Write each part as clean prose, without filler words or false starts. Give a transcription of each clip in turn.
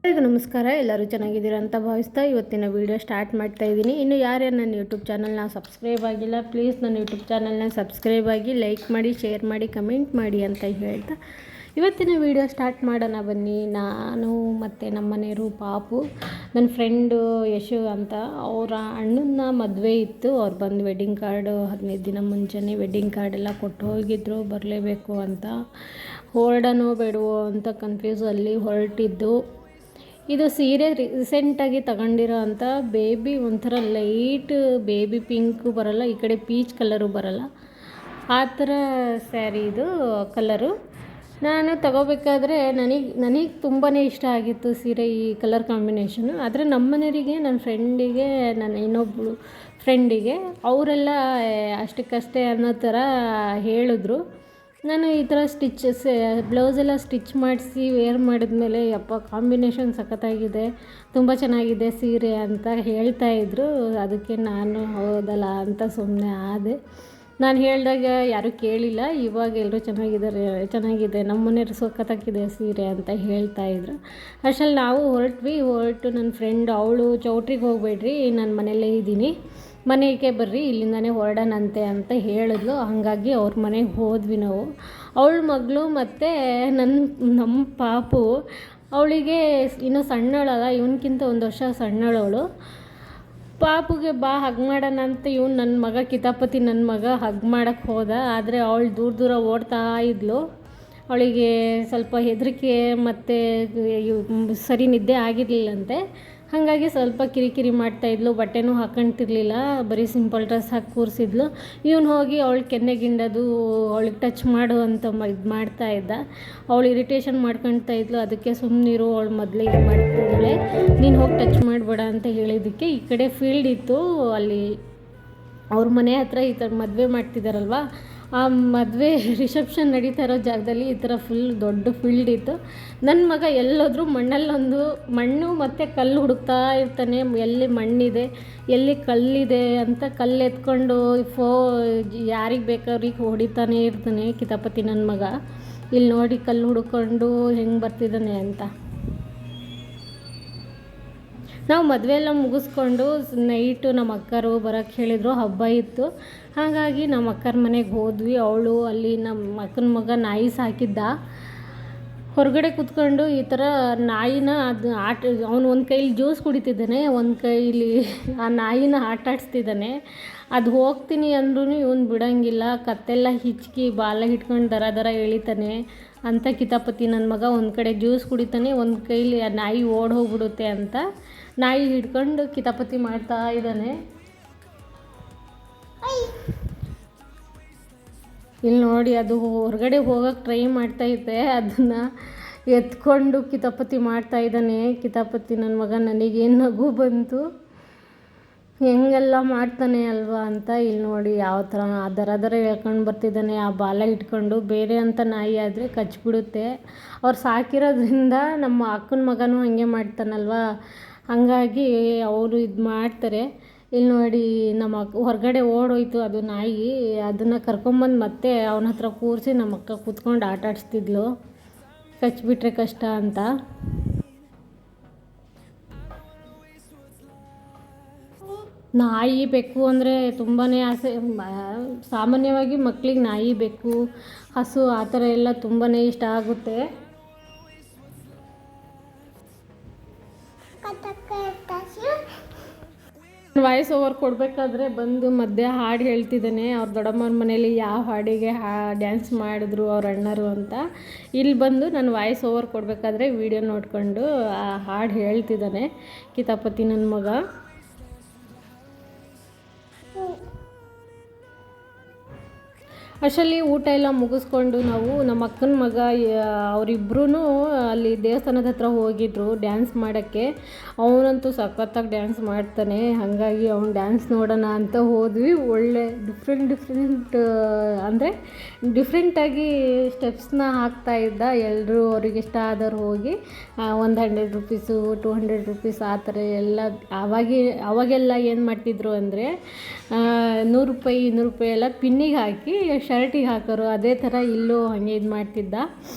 ಎಲ್ಲರಿಗೂ ನಮಸ್ಕಾರ. ಎಲ್ಲರೂ ಚೆನ್ನಾಗಿದ್ದೀರಾ ಅಂತ ಭಾವಿಸ್ತಾ ಇವತ್ತಿನ ವೀಡಿಯೋ ಸ್ಟಾರ್ಟ್ ಮಾಡ್ತಾ ಇದ್ದೀನಿ. ಇನ್ನು ಯಾರ್ಯಾರು ನನ್ನ ಯೂಟ್ಯೂಬ್ ಚಾನಲ್ನ ಸಬ್ಸ್ಕ್ರೈಬ್ ಆಗಿಲ್ಲ, ಪ್ಲೀಸ್ ನನ್ನ ಯೂಟ್ಯೂಬ್ ಚಾನಲ್ನ ಸಬ್ಸ್ಕ್ರೈಬ್ ಆಗಿ, ಲೈಕ್ ಮಾಡಿ, ಶೇರ್ ಮಾಡಿ, ಕಮೆಂಟ್ ಮಾಡಿ ಅಂತ ಹೇಳ್ತಾ ಇವತ್ತಿನ ವೀಡಿಯೋ ಸ್ಟಾರ್ಟ್ ಮಾಡೋಣ ಬನ್ನಿ. ನಾನು ಮತ್ತು ನಮ್ಮ ಮನೆಯವರು ಪಾಪು, ನನ್ನ ಫ್ರೆಂಡು ಯಶು ಅಂತ, ಅವರ ಅಣ್ಣನ ಮದುವೆ ಇತ್ತು. ಅವ್ರು ಬಂದು ವೆಡ್ಡಿಂಗ್ ಕಾರ್ಡು 15 ದಿನ ಮುಂಚೆನೇ ವೆಡ್ಡಿಂಗ್ ಕಾರ್ಡೆಲ್ಲ ಕೊಟ್ಟು ಹೋಗಿದ್ರು, ಬರಲೇಬೇಕು ಅಂತ. ಹೊರಡನೋ ಬೇಡವೋ ಅಂತ ಕನ್ಫ್ಯೂಸಲ್ಲಿ ಹೊರಟಿದ್ದು. ಇದು ಸೀರೆ ರೀಸೆಂಟಾಗಿ ತಗೊಂಡಿರೋ ಅಂಥ ಬೇಬಿ, ಒಂಥರ ಲೈಟ್ ಬೇಬಿ ಪಿಂಕು ಬರೋಲ್ಲ, ಈ ಕಡೆ ಪೀಚ್ ಕಲರು ಬರೋಲ್ಲ, ಆ ಥರ ಸ್ಯಾರಿ ಇದು ಕಲರು. ನಾನು ತಗೋಬೇಕಾದ್ರೆ ನನಗೆ ತುಂಬಾ ಇಷ್ಟ ಆಗಿತ್ತು ಸೀರೆ, ಈ ಕಲರ್ ಕಾಂಬಿನೇಷನು. ಆದರೆ ನಮ್ಮ ಮನೆಯವರಿಗೆ, ನನ್ನ ಫ್ರೆಂಡಿಗೆ, ನನ್ನ ಇನ್ನೊಬ್ಬಳು ಫ್ರೆಂಡಿಗೆ ಅವರೆಲ್ಲ ಅಷ್ಟಕ್ಕಷ್ಟೇ ಅನ್ನೋ ಥರ ಹೇಳಿದ್ರು. ನಾನು ಈ ಥರ ಬ್ಲೌಸೆಲ್ಲ ಸ್ಟಿಚ್ ಮಾಡಿಸಿ ವೇರ್ ಮಾಡಿದ್ಮೇಲೆ ಯಪ್ಪ ಕಾಂಬಿನೇಷನ್ ಸಖತ್ತಾಗಿದೆ, ತುಂಬ ಚೆನ್ನಾಗಿದೆ ಸೀರೆ ಅಂತ ಹೇಳ್ತಾಯಿದ್ರು. ಅದಕ್ಕೆ ನಾನು ಹೌದಲ್ಲ ಅಂತ ಸುಮ್ಮನೆ ಆದೆ. ನಾನು ಹೇಳಿದಾಗ ಯಾರೂ ಕೇಳಿಲ್ಲ. ಇವಾಗ ಎಲ್ಲರೂ ಚೆನ್ನಾಗಿದೆ, ನಮ್ಮ ಮನೆಯವ್ರು ಸಖತ್ತಾಗಿದೆ ಸೀರೆ ಅಂತ ಹೇಳ್ತಾಯಿದ್ರು. ಅಷ್ಟರಲ್ಲಿ ನಾವು ಹೊರಟು ನನ್ನ ಫ್ರೆಂಡ್ ಅವಳು ಚೌಟ್ರಿಗೆ ಹೋಗಬೇಡ್ರಿ, ನಾನು ಮನೆಯಲ್ಲೇ ಇದ್ದೀನಿ, ಮನೆಗೆ ಬರ್ರಿ, ಇಲ್ಲಿಂದನೇ ಹೊರಡೋಣಂತೆ ಅಂತ ಹೇಳಿದ್ಲು. ಹಾಗಾಗಿ ಅವ್ರ ಮನೆಗೆ ಹೋದ್ವಿ ನಾವು. ಅವಳ ಮಗಳು ಮತ್ತು ನಮ್ಮ ಪಾಪು, ಅವಳಿಗೆ ಇನ್ನೂ ಸಣ್ಣಳಲ್ಲ, ಇವನಕ್ಕಿಂತ 1 ವರ್ಷ ಸಣ್ಣಳವಳು. ಪಾಪುಗೆ ಬಾ ಹಗ್ ಮಾಡೋಣ ಅಂತ ನನ್ನ ಮಗ ಕಿತಾಪತಿ ನನ್ನ ಮಗ ಹಗ್ ಮಾಡೋಕ್ಕೆ ಹೋದ. ಆದರೆ ಅವಳು ದೂರ ಓಡ್ತಾ ಇದ್ಲು. ಅವಳಿಗೆ ಸ್ವಲ್ಪ ಹೆದರಿಕೆ ಮತ್ತು ಸರಿ ನಿದ್ದೆ ಆಗಿರಲಿಲ್ಲಂತೆ. ಹಾಗಾಗಿ ಸ್ವಲ್ಪ ಕಿರಿಕಿರಿ ಮಾಡ್ತಾಯಿದ್ಲು. ಬಟ್ಟೆನೂ ಹಾಕ್ಕೊಂತಿರ್ಲಿಲ್ಲ, ಬರೀ ಸಿಂಪಲ್ ಡ್ರೆಸ್ ಹಾಕಿ ಕೂರಿಸಿದ್ಲು. ಇವನು ಹೋಗಿ ಅವಳು ಕೆನ್ನೆಗಿಂಡದು, ಅವಳಿಗೆ ಟಚ್ ಮಾಡು ಅಂತ ಇದು ಮಾಡ್ತಾಯಿದ್ದ. ಅವಳು ಇರಿಟೇಷನ್ ಮಾಡ್ಕೊಳ್ತಾ ಇದ್ಲು. ಅದಕ್ಕೆ ಸುಮ್ಮನಿರು, ಅವಳು ಮೊದಲಿಗೆ ಮಾಡ್ತಿದ್ದಾಳೆ, ನೀನು ಹೋಗಿ ಟಚ್ ಮಾಡಬೇಡ ಅಂತ ಹೇಳಿದ್ದಕ್ಕೆ. ಈ ಕಡೆ ಫೀಲ್ಡ್ ಇತ್ತು, ಅಲ್ಲಿ ಅವ್ರ ಮನೆ ಹತ್ರ ಈ ಥರ ಮದುವೆ ಮಾಡ್ತಿದ್ದಾರಲ್ವ, ಆ ಮದುವೆ ರಿಸೆಪ್ಷನ್ ನಡೀತಾ ಇರೋ ಜಾಗದಲ್ಲಿ ಈ ಥರ ಫುಲ್ ದೊಡ್ಡ ಫೀಲ್ಡ್ ಇತ್ತು. ನನ್ನ ಮಗ ಎಲ್ಲೋದ್ರೂ ಮಣ್ಣು ಮತ್ತು ಕಲ್ಲು ಹುಡುಕ್ತಾ ಇರ್ತಾನೆ, ಎಲ್ಲಿ ಮಣ್ಣಿದೆ ಎಲ್ಲಿ ಕಲ್ಲಿದೆ ಅಂತ. ಕಲ್ಲು ಎತ್ಕೊಂಡು ಯಾರಿಗೆ ಬೇಕಾದ್ರಿಗೆ ಹೊಡಿತಾನೆ ಇರ್ತಾನೆ ಕಿತಾಪತಿ ನನ್ನ ಮಗ. ಇಲ್ಲಿ ನೋಡಿ ಕಲ್ಲು ಹುಡ್ಕೊಂಡು ಹೆಂಗೆ ಬರ್ತಿದ್ದಾನೆ ಅಂತ. ನಾವು ಮದುವೆ ಎಲ್ಲ ಮುಗಿಸ್ಕೊಂಡು ನೈಟು ನಮ್ಮ ಅಕ್ಕರು ಬರೋಕ್ಕೆ ಹೇಳಿದರು, ಹಬ್ಬ ಇತ್ತು. ಹಾಗಾಗಿ ನಮ್ಮ ಅಕ್ಕರ ಮನೆಗೆ ಹೋದ್ವಿ. ಅವಳು ಅಲ್ಲಿ ನಮ್ಮ ಅಕ್ಕನ ಮಗ ನಾಯಿ ಸಾಕಿದ್ದ. ಹೊರಗಡೆ ಕೂತ್ಕೊಂಡು ಈ ಥರ ನಾಯಿನ ಅವನು ಒಂದು ಕೈಲಿ ಜ್ಯೂಸ್ ಕುಡಿತಿದ್ದಾನೆ, ಒಂದು ಕೈಲಿ ಆ ನಾಯಿನ ಆಟಾಡಿಸ್ತಿದ್ದಾನೆ. ಅದು ಹೋಗ್ತೀನಿ ಅಂದ್ರೂ ಇವನು ಬಿಡೋಂಗಿಲ್ಲ, ಕತ್ತೆಲ್ಲ ಹಿಚ್ಕಿ ಬಾಲ ಹಿಡ್ಕೊಂಡು ದರ ಎಳಿತಾನೆ ಅಂತ. ಕಿತಾಪತಿ ನನ್ನ ಮಗ ಒಂದು ಕಡೆ ಜ್ಯೂಸ್ ಕುಡಿತಾನೆ, ಒಂದು ಕೈಲಿ ಆ ನಾಯಿ ಓಡಿ ಹೋಗ್ಬಿಡುತ್ತೆ ಅಂತ ನಾಯಿ ಹಿಡ್ಕೊಂಡು ಕಿತಾಪತಿ ಮಾಡ್ತಾ ಇದ್ದಾನೆ. ಇಲ್ಲಿ ನೋಡಿ, ಅದು ಹೊರಗಡೆ ಹೋಗೋಕ್ಕೆ ಟ್ರೈ ಮಾಡ್ತಾಯಿದ್ದೆ, ಅದನ್ನು ಎತ್ಕೊಂಡು ಕಿತಾಪತಿ ಮಾಡ್ತಾಯಿದ್ದಾನೆ ಕಿತಾಪತಿ ನನ್ನ ಮಗ. ನನಗೇನು ನಗು ಬಂತು, ಹೆಂಗೆಲ್ಲ ಮಾಡ್ತಾನೆ ಅಲ್ವಾ ಅಂತ. ಇಲ್ಲಿ ನೋಡಿ ಯಾವ ಥರ ದರ ಹೇಳ್ಕೊಂಡು ಬರ್ತಿದ್ದಾನೆ, ಆ ಬಾಲ ಇಟ್ಕೊಂಡು. ಬೇರೆ ಅಂತ ನಾಯಿ ಆದರೆ ಕಚ್ಬಿಡುತ್ತೆ. ಅವ್ರು ಸಾಕಿರೋದ್ರಿಂದ ನಮ್ಮ ಅಕ್ಕನ ಮಗನೂ ಹಾಗೆ ಮಾಡ್ತಾನಲ್ವ, ಹಾಗಾಗಿ ಅವರು ಇದು ಮಾಡ್ತಾರೆ. ಇಲ್ಲಿ ನೋಡಿ, ನಮ್ಮ ಅಕ್ಕ ಹೊರಗಡೆ ಓಡೋಯ್ತು ಅದು ನಾಯಿ. ಅದನ್ನು ಕರ್ಕೊಂಬಂದು ಮತ್ತೆ ಅವನ ಹತ್ರ ಕೂರಿಸಿ ನಮ್ಮ ಅಕ್ಕ ಕೂತ್ಕೊಂಡು ಆಟ ಆಡಿಸ್ತಿದ್ಲು, ಕಚ್ಬಿಟ್ರೆ ಕಷ್ಟ ಅಂತ. ನಾಯಿ ಬೆಕ್ಕು ಅಂದರೆ ತುಂಬಾ ಆಸೆ. ಸಾಮಾನ್ಯವಾಗಿ ಮಕ್ಕಳಿಗೆ ನಾಯಿ ಬೆಕ್ಕು ಹಸು ಆ ಥರ ಎಲ್ಲ ತುಂಬಾ ಇಷ್ಟ ಆಗುತ್ತೆ. ವಾಯ್ಸ್ ಓವರ್ ಕೊಡಬೇಕಾದ್ರೆ ಬಂದು ಮಧ್ಯೆ ಹಾಡು ಹೇಳ್ತಿದ್ದಾನೆ. ಅವ್ರ ದೊಡ್ಡಮ್ಮನ ಮನೇಲಿ ಯಾವ ಹಾಡಿಗೆ ಡ್ಯಾನ್ಸ್ ಮಾಡಿದ್ರು ಅವ್ರ ಅಣ್ಣರು ಅಂತ. ಇಲ್ಲಿ ಬಂದು ನಾನು ವಾಯ್ಸ್ ಓವರ್ ಕೊಡಬೇಕಾದ್ರೆ ವಿಡಿಯೋ ನೋಡಿಕೊಂಡು ಆ ಹಾಡು ಹೇಳ್ತಿದ್ದಾನೆ ಕಿತಾಪತಿ ನನ್ನ ಮಗ. ಅಷ್ಟರಲ್ಲಿ ಊಟ ಎಲ್ಲ ಮುಗಿಸ್ಕೊಂಡು ನಾವು ನಮ್ಮ ಅಕ್ಕನ ಮಗ ಅವರಿಬ್ಬರೂ ಅಲ್ಲಿ ದೇವಸ್ಥಾನದ ಹತ್ರ ಹೋಗಿದ್ರು ಡ್ಯಾನ್ಸ್ ಮಾಡೋಕ್ಕೆ. ಅವನಂತೂ ಸಖತ್ತಾಗಿ ಡ್ಯಾನ್ಸ್ ಮಾಡ್ತಾನೆ, ಹಾಗಾಗಿ ಅವ್ನು ಡ್ಯಾನ್ಸ್ ನೋಡೋಣ ಅಂತ ಹೋದ್ವಿ. ಒಳ್ಳೆ ಡಿಫ್ರೆಂಟ್ ಅಂದರೆ ಡಿಫ್ರೆಂಟಾಗಿ ಸ್ಟೆಪ್ಸ್ನ ಹಾಕ್ತಾಯಿದ್ದ. ಎಲ್ಲರೂ ಅವ್ರಿಗೆ ಇಷ್ಟ ಆದವ್ರು ಹೋಗಿ 100 ರೂಪೀಸು 200 ರೂಪೀಸ್ ಆ ಥರ ಎಲ್ಲ. ಅವಾಗೆಲ್ಲ ಏನು ಮಾಡ್ತಿದ್ರು ಅಂದರೆ 100 ರೂಪಾಯಿ 200 ರೂಪಾಯಿ ಎಲ್ಲ ಪಿನ್ನಿಗೆ ಹಾಕಿ ಶರ್ಟಿಗೆ ಹಾಕೋರು. ಅದೇ ಥರ ಇಲ್ಲೂ ಹಾಗೆ ಇದು ಮಾಡ್ತಿದ್ದ.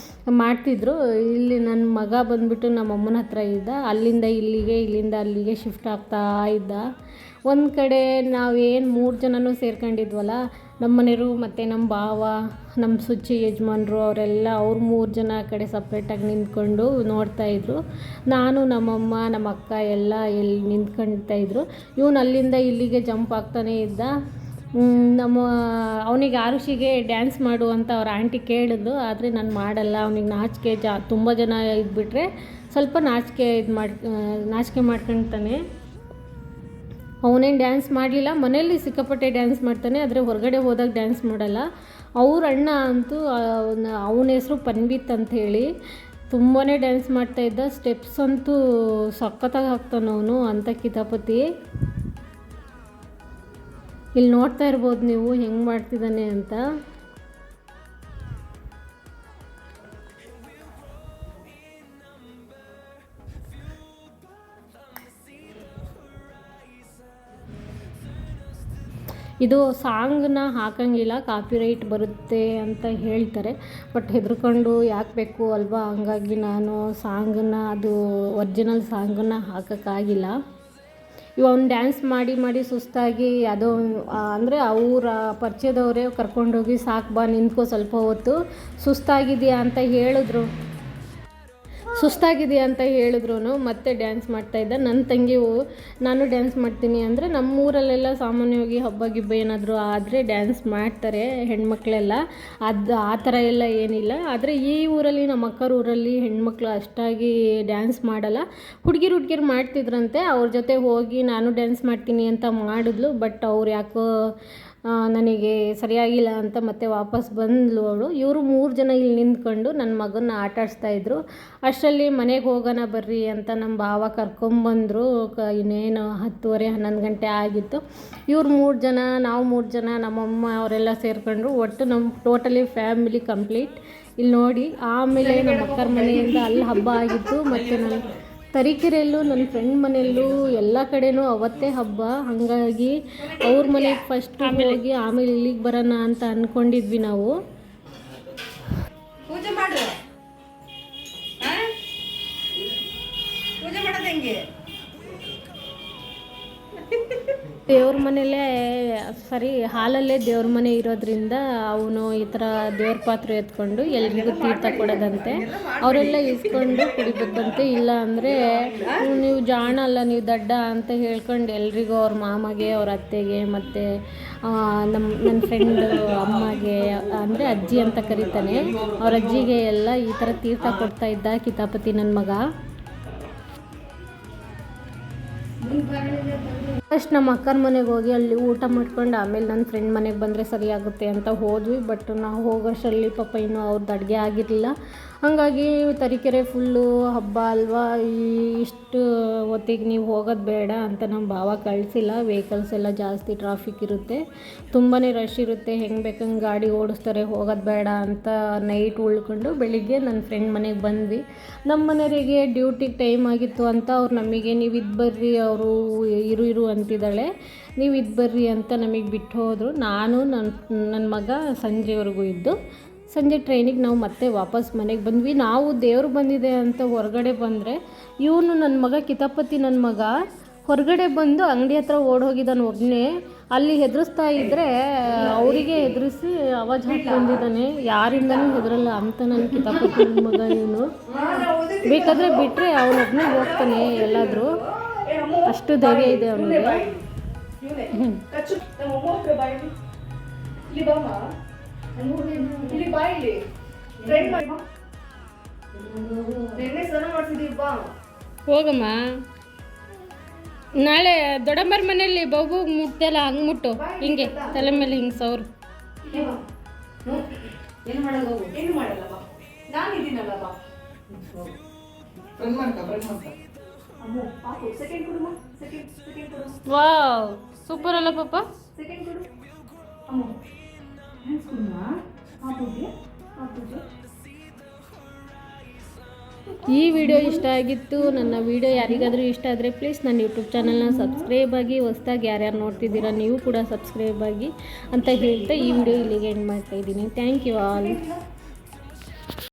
ಮಾಡ್ತಿದ್ರು. ಇಲ್ಲಿ ನನ್ನ ಮಗ ಬಂದುಬಿಟ್ಟು ನಮ್ಮ ಅಮ್ಮನ ಹತ್ರ ಇದ್ದ, ಅಲ್ಲಿಂದ ಇಲ್ಲಿಗೆ ಇಲ್ಲಿಂದ ಅಲ್ಲಿಗೆ ಶಿಫ್ಟ್ ಆಗ್ತಾ ಇದ್ದ. ಒಂದು ಕಡೆ ನಾವೇನು 3 ಜನನೂ ಸೇರ್ಕೊಂಡಿದ್ವಲ್ಲ, ನಮ್ಮ ಮನೆಯವರು ಮತ್ತು ನಮ್ಮ ಭಾವ, ನಮ್ಮ ಸುಚ್ಚಿ ಯಜಮಾನ್ರು ಅವರೆಲ್ಲ ಅವ್ರು 3 ಜನ ಆ ಕಡೆ ಸಪ್ರೇಟಾಗಿ ನಿಂತ್ಕೊಂಡು ನೋಡ್ತಾಯಿದ್ರು. ನಾನು ನಮ್ಮಮ್ಮ ನಮ್ಮ ಅಕ್ಕ ಎಲ್ಲ ಎಲ್ಲಿ ನಿಂತ್ಕೊಳ್ತಾಯಿದ್ರು. ಇವನು ಅಲ್ಲಿಂದ ಇಲ್ಲಿಗೆ ಜಂಪ್ ಆಗ್ತಾನೇ ಇದ್ದ. ಅವನಿಗೆ ಆರುಷಿಗೆ ಡ್ಯಾನ್ಸ್ ಮಾಡು ಅಂತ ಅವ್ರ ಆಂಟಿ ಕೇಳಿದ್ಲು, ಆದರೆ ನಾನು ಮಾಡಲ್ಲ, ಅವನಿಗೆ ನಾಚಿಕೆ ತುಂಬ ಜನ ಇದ್ಬಿಟ್ರೆ ಸ್ವಲ್ಪ ನಾಚಿಕೆ ಮಾಡ್ಕೊತಾನೆ. ಅವನೇನು ಡ್ಯಾನ್ಸ್ ಮಾಡಲಿಲ್ಲ, ಮನೆಯಲ್ಲಿ ಸಿಕ್ಕಾಪಟ್ಟೆ ಡ್ಯಾನ್ಸ್ ಮಾಡ್ತಾನೆ, ಆದರೆ ಹೊರಗಡೆ ಹೋದಾಗ ಡ್ಯಾನ್ಸ್ ಮಾಡಲ್ಲ. ಅವ್ರ ಅಣ್ಣ ಅಂತೂ ಅವನ ಹೆಸರು ಪನ್ವಿತ್ ಅಂಥೇಳಿ ತುಂಬಾ ಡ್ಯಾನ್ಸ್ ಮಾಡ್ತಾಯಿದ್ದ. ಸ್ಟೆಪ್ಸ್ ಅಂತೂ ಸಖತ್ತಾಗಿ ಹಾಕ್ತಾನವನು, ಅಂಥ ಕಿತಾಪತಿ. ಇಲ್ಲಿ ನೋಡ್ತಾ ಇರ್ಬೋದು ನೀವು ಹೆಂಗೆ ಮಾಡ್ತಿದ್ದಾನೆ ಅಂತ. ಇದು ಸಾಂಗ್ನ ಹಾಕಂಗಿಲ್ಲ, ಕಾಪಿರೈಟ್ ಬರುತ್ತೆ ಅಂತ ಹೇಳ್ತಾರೆ. ಬಟ್ ಹೆದರ್ಕೊಂಡು ಯಾಕೆ ಬೇಕು ಅಲ್ವಾ, ಹಂಗಾಗಿ ನಾನು ಸಾಂಗನ್ನ ಅದು ಒರಿಜಿನಲ್ ಸಾಂಗನ್ನ ಹಾಕೋಕ್ಕಾಗಿಲ್ಲ. ಇವನು ಡ್ಯಾನ್ಸ್ ಮಾಡಿ ಸುಸ್ತಾಗಿ ಅದು ಅಂದರೆ ಅವರ ಪರಿಚಯದವರೇ ಕರ್ಕೊಂಡೋಗಿ ಸಾಕು ಬಾ ನಿಂತ್ಕೋ ಸ್ವಲ್ಪ ಹೊತ್ತು, ಸುಸ್ತಾಗಿದೆಯಾ ಅಂತ ಹೇಳಿದ್ರು ಮತ್ತೆ ಡ್ಯಾನ್ಸ್ ಮಾಡ್ತಾಯಿದ್ದ. ನನ್ನ ತಂಗಿವು ನಾನು ಡ್ಯಾನ್ಸ್ ಮಾಡ್ತೀನಿ ಅಂದರೆ, ನಮ್ಮೂರಲ್ಲೆಲ್ಲ ಸಾಮಾನ್ಯವಾಗಿ ಹಬ್ಬ ಗಿಬ್ಬ ಏನಾದರೂ ಆದರೆ ಡ್ಯಾನ್ಸ್ ಮಾಡ್ತಾರೆ ಹೆಣ್ಮಕ್ಳೆಲ್ಲ, ಆ ಥರ ಎಲ್ಲ ಏನಿಲ್ಲ. ಆದರೆ ಈ ಊರಲ್ಲಿ ನಮ್ಮ ಅಕ್ಕರ ಊರಲ್ಲಿ ಹೆಣ್ಮಕ್ಳು ಅಷ್ಟಾಗಿ ಡ್ಯಾನ್ಸ್ ಮಾಡಲ್ಲ. ಹುಡುಗಿರು ಮಾಡ್ತಿದ್ರಂತೆ, ಅವ್ರ ಜೊತೆ ಹೋಗಿ ನಾನು ಡ್ಯಾನ್ಸ್ ಮಾಡ್ತೀನಿ ಅಂತ ಮಾಡಿದ್ಲು. ಬಟ್ ಅವ್ರು ಯಾಕೋ ನನಗೆ ಸರಿಯಾಗಿಲ್ಲ ಅಂತ ಮತ್ತೆ ವಾಪಸ್ ಬಂದ್ಲು ಅವಳು. ಇವರು 3 ಜನ ಇಲ್ಲಿ ನಿಂತ್ಕೊಂಡು ನನ್ನ ಮಗನ್ನ ಆಟ ಆಡಿಸ್ತಾಯಿದ್ರು. ಅಷ್ಟರಲ್ಲಿ ಮನೆಗೆ ಹೋಗೋಣ ಬರ್ರಿ ಅಂತ ನಮ್ಮ ಭಾವ ಕರ್ಕೊಂಬಂದರು. ಇನ್ನೇನು 10:30-11 ಗಂಟೆ ಆಗಿತ್ತು. ಇವ್ರು 3 ಜನ, ನಾವು 3 ಜನ, ನಮ್ಮಮ್ಮ ಅವರೆಲ್ಲ ಸೇರ್ಕೊಂಡ್ರು. ಒಟ್ಟು ನಮ್ಮ ಟೋಟಲಿ ಫ್ಯಾಮಿಲಿ ಕಂಪ್ಲೀಟ್. ಇಲ್ಲಿ ನೋಡಿ, ಆಮೇಲೆ ನಮ್ಮ ಅಕ್ಕರ ಮನೆಯಿಂದ ಅಲ್ಲಿ ಹಬ್ಬ ಆಗಿತ್ತು. ಮತ್ತು ನನ್ನ ತರೀಕೆರೆಯಲ್ಲೂ ನನ್ನ ಫ್ರೆಂಡ್ ಮನೆಯಲ್ಲೂ ಎಲ್ಲ ಕಡೆನೂ ಅವತ್ತೇ ಹಬ್ಬ. ಹಾಗಾಗಿ ಅವ್ರ ಮನೆಗೆ ಫಸ್ಟ್ ಹೋಗಿ ಆಮೇಲೆ ಇಲ್ಲಿಗೆ ಬರೋಣ ಅಂತ ಅಂದ್ಕೊಂಡಿದ್ವಿ ನಾವು. ಪೂಜೆ ಮಾಡು, ಪೂಜೆ ಮಾಡೋದು ಹೆಂಗೆ? ದೇವ್ರ ಮನೆಯಲ್ಲೇ ಹಾಲಲ್ಲೇ ದೇವ್ರ ಮನೆ ಇರೋದ್ರಿಂದ ಅವನು ಈ ಥರ ದೇವ್ರ ಪಾತ್ರೆ ಎತ್ಕೊಂಡು ಎಲ್ರಿಗೂ ತೀರ್ಥ ಕೊಡೋದಂತೆ. ಅವರೆಲ್ಲ ಇಸ್ಕೊಂಡು ಕುಡಿಬೇಕಂತೆ. ಇಲ್ಲ ಅಂದರೆ ನೀವು ಜಾಣ ಅಲ್ಲ, ನೀವು ದಡ್ಡ ಅಂತ ಹೇಳ್ಕೊಂಡು ಎಲ್ರಿಗೂ ಅವ್ರ ಮಾಮಗೆ, ಅವ್ರ ಅತ್ತೆಗೆ, ಮತ್ತು ನನ್ನ ಫ್ರೆಂಡ್ ಅಮ್ಮಗೆ ಅಂದರೆ ಅಜ್ಜಿ ಅಂತ ಕರೀತಾನೆ, ಅವ್ರ ಅಜ್ಜಿಗೆ ಎಲ್ಲ ಈ ಥರ ತೀರ್ಥ ಕೊಡ್ತಾ ಇದ್ದ ಕಿತಾಪತಿ ನನ್ನ ಮಗ. ಫಸ್ಟ್ ನಮ್ಮ ಅಕ್ಕನ ಮನೆಗೆ ಹೋಗಿ ಅಲ್ಲಿ ಊಟ ಮಾಡ್ಕೊಂಡು ಆಮೇಲೆ ನನ್ನ ಫ್ರೆಂಡ್ ಮನೆಗೆ ಬಂದರೆ ಸರಿಯಾಗುತ್ತೆ ಅಂತ ಹೋದ್ವಿ. ಬಟ್ ನಾವು ಹೋಗೋಷ್ಟರಲ್ಲಿ ಪಾಪ ಇನ್ನೂ ಅವ್ರದ್ದು ಅಡುಗೆ ಆಗಿರಲಿಲ್ಲ. ಹಾಗಾಗಿ ತರೀಕೆರೆ ಫುಲ್ಲು ಹಬ್ಬ ಅಲ್ವಾ, ಇಷ್ಟು ಹೊತ್ತಿಗೆ ನೀವು ಹೋಗೋದು ಬೇಡ ಅಂತ ನಮ್ಮ ಭಾವ ಕಳಿಸಿಲ್ಲ. ವೆಹಿಕಲ್ಸ್ ಎಲ್ಲ ಜಾಸ್ತಿ ಟ್ರಾಫಿಕ್ ಇರುತ್ತೆ, ತುಂಬಾ ರಶ್ ಇರುತ್ತೆ, ಹೆಂಗೆ ಬೇಕಂಗೆ ಗಾಡಿ ಓಡಿಸ್ತಾರೆ, ಹೋಗೋದು ಬೇಡ ಅಂತ ನೈಟ್ ಉಳ್ಕೊಂಡು ಬೆಳಿಗ್ಗೆ ನನ್ನ ಫ್ರೆಂಡ್ ಮನೆಗೆ ಬಂದ್ವಿ. ನಮ್ಮ ಮನೆಯವರಿಗೆ ಡ್ಯೂಟಿಗೆ ಟೈಮ್ ಆಗಿತ್ತು ಅಂತ ಅವ್ರು ನಮಗೆ ನೀವು ಇದು ಬರ್ರಿ, ಅವರು ಇರು ಅಂತಿದ್ದಾಳೆ, ನೀವು ಇದು ಬರ್ರಿ ಅಂತ ನಮಗೆ ಬಿಟ್ಟು ಹೋದರು. ನಾನು ನನ್ನ ಮಗ ಸಂಜೆವರೆಗೂ ಇದ್ದು ಸಂಜೆ ಟ್ರೈನಿಗೆ ನಾವು ಮತ್ತೆ ವಾಪಸ್ ಮನೆಗೆ ಬಂದ್ವಿ. ನಾವು ದೇವ್ರು ಬಂದಿದೆ ಅಂತ ಹೊರಗಡೆ ಬಂದರೆ ಇವನು ನನ್ನ ಮಗ ಕಿತಾಪತಿ ನನ್ನ ಮಗ ಹೊರಗಡೆ ಬಂದು ಅಂಗಡಿ ಹತ್ರ ಓಡೋಗಿದ್ದಾನೆ ಒಬ್ಬನೇ. ಅಲ್ಲಿ ಹೆದರಿಸ್ತಾ ಇದ್ದರೆ ಅವರಿಗೆ ಹೆದರಿಸಿ ಆವಾಜ್ ಹಾಕಿ ಬಂದಿದ್ದಾನೆ. ಯಾರಿಂದನೂ ಹೆದರಲ್ಲ ಅಂತ ನನ್ನ ಕಿತಾಪತಿ ನನ್ನ ಮಗ ಇವನು. ಬೇಕಾದರೆ ಬಿಟ್ಟರೆ ಅವನೊಬ್ಬನೇ ಹೋಗ್ತಾನೆ ಎಲ್ಲಾದರೂ, ಅಷ್ಟು ಧೈರ್ಯ ಇದೆ ಅವನಿಗೆ. ಹೋಗಮ್ಮ, ನಾಳೆ ದೊಡ್ಡಮ್ಮರ ಮನೆಯಲ್ಲಿ ಬಾಬು ಮುಟ್ಟಲ್ಲ, ಹಂಗೆ ಮುಟ್ಟು, ಹಿಂಗೆ ತಲೆ ಮೇಲೆ ಹಿಂಗೆ ಸೌರು. ವಾವ್, ಸೂಪರ್ ಅಲ್ಲ ಪಾಪ. ಈ ವಿಡಿಯೋ ಇಷ್ಟ ಆಗಿತ್ತು. ನನ್ನ ವಿಡಿಯೋ ಯಾರಿಗಾದರೂ ಇಷ್ಟ ಆದರೆ ಪ್ಲೀಸ್ ನನ್ನ ಯೂಟ್ಯೂಬ್ ಚಾನಲ್ನ ಸಬ್ಸ್ಕ್ರೈಬ್ ಆಗಿ. ಹೊಸದಾಗಿ ಯಾರ್ಯಾರು ನೋಡ್ತಿದ್ದೀರಾ ನೀವು ಕೂಡ ಸಬ್ಸ್ಕ್ರೈಬ್ ಆಗಿ ಅಂತ ಹೇಳ್ತಾ ಈ ವಿಡಿಯೋ ಇಲ್ಲಿಗೆ ಎಂಡ್ ಮಾಡ್ತಾಯಿದ್ದೀನಿ. Thank you all.